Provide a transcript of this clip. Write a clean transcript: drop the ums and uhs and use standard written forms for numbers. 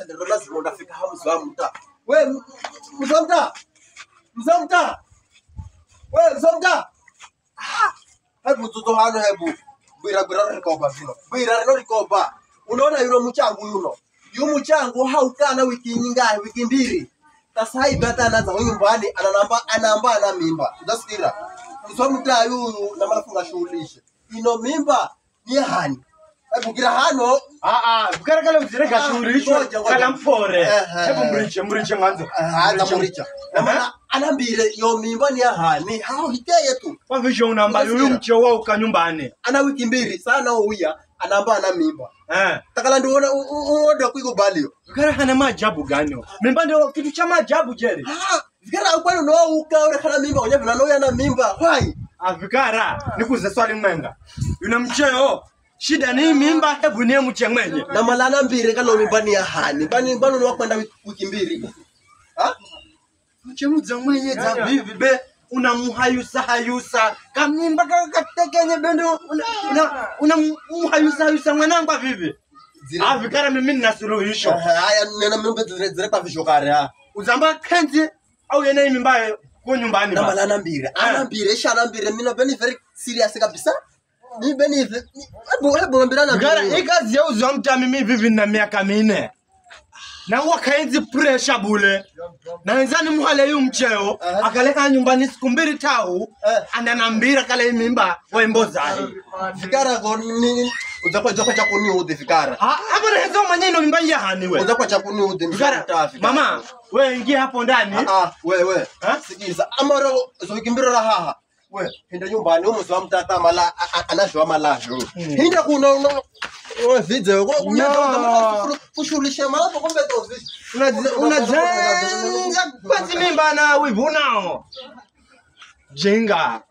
Ndio lazima unafika hapo mzamta. Wewe mzamta. Mzamta. Wewe mzamta. Hebu mtoto hano hebu. Bwira rikoba vino. Bwira rikoba. Unaona yule mchangu yuno. Yu mchangu haukana wiki nyingahe wiki mbili. Sasa hivi hata anaanza nyumbani anaamba na mimba. Unasikira? Mzamta yu na malafunga shughulishe. Ino mimba ni hani. Hebu gira hano bukara kala uzireka shughulisho kala mpore. Hebu mriche mwanzo. Mriche. Na anambire yo mimba ni hani. Hao hiteye tu. Kwa visho unamba yuyu mcheo wao kanyumbani. Ana wiki mbili sana huya anamba na mimba. Takala ndio uoda kuikubali. Bukara hana maajabu gani? Mimba ndio kitu cha maajabu jeri. Bukara kwani no ukaore kana mimba onyevu na noya na mimba. Why? Bukara nikuze swali mwenga. Yuna mcheo shida ni mimba hebu ni mche mwenye. Na malana mbire kala mimba ni hani. Bano ni wakwenda wiki mbili. Mche mudza mwenye za vivi be unamuhayusa kamimba katekenye bendo unamuhayusa mwanangu vivi. Bukara mimi nina suluhisho. Haya nena mimba zile kwa vishokare uzamba kenzi au yene mimba kwa nyumbani ba. Na malana mbire. Anambire shana mbire mina beni very serious kabisa. Ni beni hebu mbira na Bukara ikazi ya uzamta mimi vivi na miaka 4. Na wakaenzi pressure bule. Na wenzani muhale yu mcheo akaleka nyumbani siku 2 tau ananambira kala mimba waembozali. Bukara ni uzakwa cha kuni udi Bukara. Hapo rezo manyino mimba ya hani we. Uzakwa cha kuni udi Bukara. Mama, wewe ingia hapo ndani. Wewe. Sikiza. Amaro zokimbira la haha. We, hinda nyumbani umu mtata mala anashwa malajo. Hinda kuna video kushulisha mala pombe tozi. Unajenga kwa mimba na wivu nao. Jenga.